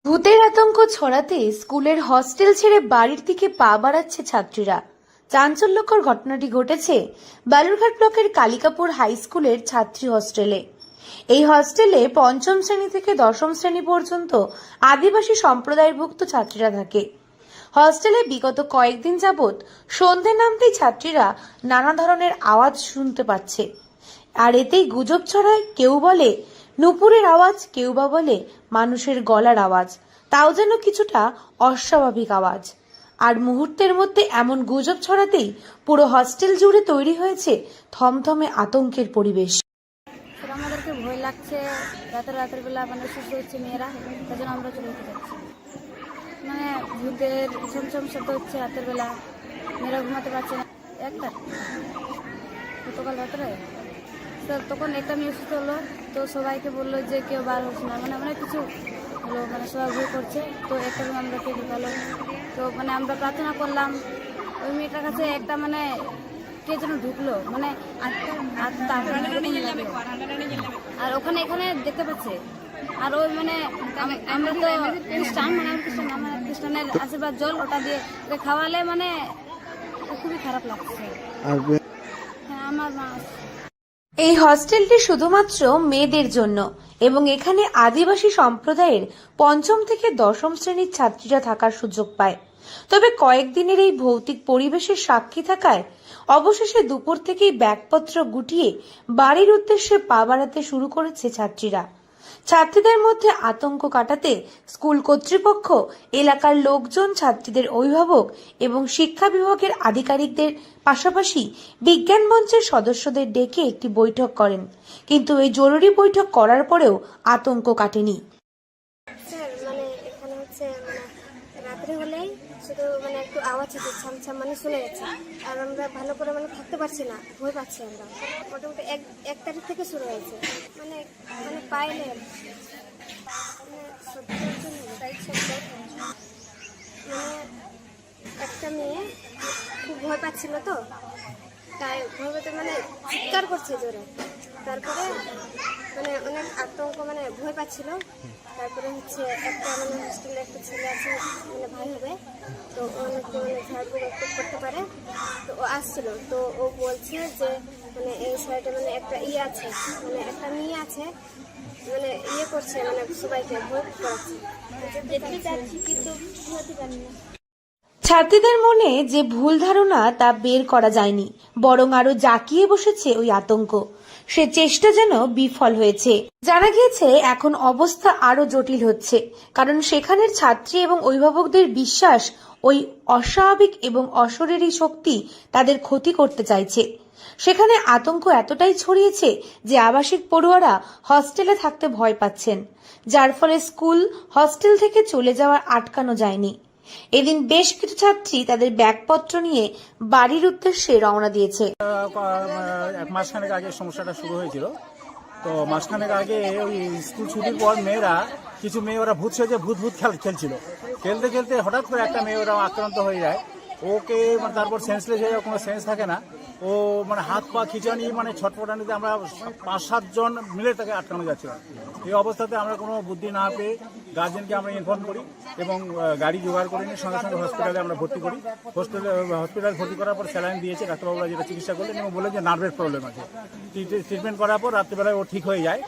ভূতের আতঙ্ক ছড়াতে স্কুলের হস্টেল ছেড়ে বাড়ির দিকে পা বাড়াচ্ছে ছাত্রীরা। চাঞ্চল্যকর ঘটনাটি ঘটেছে বালুরঘাট ব্লকের কালিকাপুর হাই স্কুলের ছাত্রী হস্টেলে। এই হস্টেলে পঞ্চম শ্রেণী থেকে দশম শ্রেণী পর্যন্ত আদিবাসী সম্প্রদায়ভুক্ত ছাত্রীরা থাকে। হস্টেলে বিগত কয়েকদিন যাবৎ সন্ধে নামতেই ছাত্রীরা নানা ধরনের আওয়াজ শুনতে পাচ্ছে, আর এতেই গুজব ছড়ায়। কেউ বলে নুপুরের আওয়াজ, কেউ বা বলে মানুষের গলার আওয়াজ, তাও যেন কিছুটা অস্বাভাবিক আওয়াজ। আর মুহূর্তের মধ্যে এমন গুজব ছড়াতেই পুরো হস্টেল জুড়ে তৈরি হয়েছে থমথমে আতঙ্কের পরিবেশ। আমাদেরকে ভয় লাগছে, রাতের বেলা মানে সুস্থ হচ্ছে মেয়েরা, তার জন্য আমরা চলে যেতে যাচ্ছি। মানে ভূতের ছমছম শব্দ হচ্ছে রাতের বেলা, মেয়েরা ঘুমাতে পারছে না। গতকাল রাত্রে তখন একটা মেয়ে সুস্থ হলো, তো সবাইকে বললো যে কেউ বার হচ্ছে না, মানে অনেক কিছু হলো, মানে সবাই ভয় করছে। তো একটা রুম আমরা কে ঢুকালো, তো মানে আমরা প্রার্থনা করলাম। ওই মেয়েটার কাছে একটা মানে কে যেন ঢুকলো, মানে আর ওখানে এখানে দেখতে পাচ্ছে। আর ওই মানে আমরা তো খ্রিস্টান, মানে খ্রিস্টানের আশীর্বাদ জল ওটা দিয়ে খাওয়ালে মানে খুবই খারাপ লাগছে। হ্যাঁ, আমার মা। এই হস্টেলটি শুধুমাত্র মেয়েদের জন্য এবং এখানে আদিবাসী সম্প্রদায়ের পঞ্চম থেকে দশম শ্রেণীর ছাত্রীরা থাকার সুযোগ পায়। তবে কয়েকদিনের এই ভৌতিক পরিবেশের সাক্ষী থাকায় অবশেষে দুপুর থেকেই ব্যাগপত্র গুটিয়ে বাড়ির উদ্দেশ্যে পা বাড়াতে শুরু করেছে ছাত্রীরা। ছাত্রীদের মধ্যে আতঙ্ক কাটাতে স্কুল কর্তৃপক্ষ, এলাকার লোকজন, ছাত্রীদের অভিভাবক এবং শিক্ষা বিভাগের আধিকারিকদের পাশাপাশি বিজ্ঞান মঞ্চের সদস্যদের ডেকে একটি বৈঠক করেন। কিন্তু এই জরুরি বৈঠক করার পরেও আতঙ্ক কাটেনি। মানে এখানে হচ্ছে রাত্রে হলেই শুধু মানে একটু আওয়াজ হচ্ছে, ছামছাম মানে শুনে যাচ্ছে। আর আমরা ভালো করে মানে থাকতে পারছি না, ভয় পাচ্ছি আমরা। মোটামুটি এক তারিখ থেকে শুরু হয়েছে, মানে মানে পাইলে মানে একটা মেয়ে খুব ভয় পাচ্ছিল, তো তাই ভয় পেতে মানে চিৎকার করছে জোরে। তারপরে মানে অনেক আতঙ্ক, মানে ভয় পাচ্ছিল। তারপরে হচ্ছে একটা মানে হোস্টেলে একটা ছেলে আছে, মানে ভাই হবে, তো অনেক মানে ঝাড়ফুঁক একটু করতে পারে, তো ও আসছিল। তো ও বলছে যে মানে এই সাইডে মানে একটা আছে, মানে একটা মেয়ে আছে, মানে করছে, মানে সবাইকে ভয় করাচ্ছে। দেখতে চাচ্ছি কিন্তু হতে পারি না। ছাত্রীদের মনে যে ভুল ধারণা তা বের করা যায়নি, বরং আরো জাঁকিয়ে বসেছে ওই আতঙ্ক। সে চেষ্টা যেন বিফল হয়েছে। জানা গিয়েছে এখন অবস্থা আরো জটিল হচ্ছে, কারণ সেখানের ছাত্রী এবং অভিভাবকদের বিশ্বাস ওই অস্বাভাবিক এবং অশরীরী শক্তি তাদের ক্ষতি করতে চাইছে। সেখানে আতঙ্ক এতটাই ছড়িয়েছে যে আবাসিক পড়ুয়ারা হস্টেলে থাকতে ভয় পাচ্ছেন, যার ফলে স্কুল হস্টেল থেকে চলে যাওয়া আটকানো যায়নি। এদিন বেশ কিছু ছাত্রী তাদের ব্যাগপত্র নিয়ে বাড়ির উদ্দেশ্যে রওনা দিয়েছে। এক মাসখানেক আগে সমস্যাটা শুরু হয়েছিল। তো মাসখানেক আগে ওই স্কুল ছুটির পর কিছু মেয়ে ওরা ভূত সেজে ভূত খেলছিল। খেলতে খেলতে হঠাৎ করে একটা মেয়ে ওরা আক্রান্ত হয়ে যায়। ওকে মানে তারপর সেন্সলেস হয়ে কোনো সেন্স থাকে না। ও মানে হাত পা খিচানি, মানে ছটফটানিতে আমরা 5-7 জন মিলে তাকে আটকানো যাচ্ছিল। এই অবস্থাতে আমরা কোনো বুদ্ধি না পেয়ে গার্জেনকে আমরা ইনফর্ম করি এবং গাড়ি জোগাড় করে নিয়ে সঙ্গে সঙ্গে হসপিটালে আমরা ভর্তি করি। হসপিটাল ভর্তি করার পর স্যালাইন দিয়েছে, ডাক্তারবাবুরা যেটা চিকিৎসা করলেন এবং বলে যে নার্ভের প্রবলেম আছে। ট্রিটমেন্ট করার পর রাত্রিবেলায় ও ঠিক হয়ে যায়,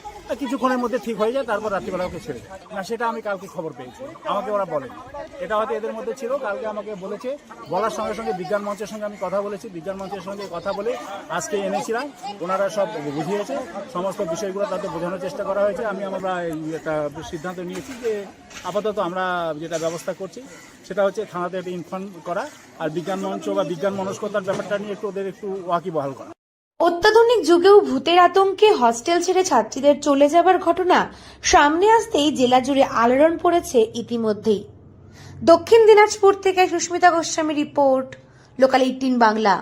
কিছুক্ষণের মধ্যে ঠিক হয়ে যায়। তারপর রাত্রিবেলা ওকে ছেড়ে দেয় না, সেটা আমি কালকে খবর পেয়েছি, আমাকে ওরা বলেনি। এটা হয়তো এদের মধ্যে ছিল, কালকে আমাকে বলেছে। বলার সঙ্গে সঙ্গে বিজ্ঞান মঞ্চের সঙ্গে আমি কথা বলেছি, বিজ্ঞান মঞ্চের সঙ্গে কথা বলে আজকে এনেছিলাম। ওনারা সব বুঝিয়েছে, সমস্ত বিষয়গুলো তাদের বোঝানোর চেষ্টা করা হয়েছে। আমরা একটা সিদ্ধান্ত নিয়েছি যে আপাতত আমরা যেটা ব্যবস্থা করছি সেটা হচ্ছে থানাতে একটা ইনফর্ম করা, আর বিজ্ঞান মঞ্চ বা বিজ্ঞান মনস্কতার ব্যাপারটা নিয়ে একটু ওদের একটু ওয়াকিবহাল করা। অত্যাধুনিক যুগেও ভূতের আতঙ্কে হস্টেল ছেড়ে ছাত্রীদের চলে যাবার ঘটনা সামনে আসতেই জেলা জুড়ে আলোড়ন পড়েছে ইতিমধ্যেই। দক্ষিণ দিনাজপুর থেকে সুস্মিতা গোস্বামী রিপোর্ট, লোকাল 18 বাংলা।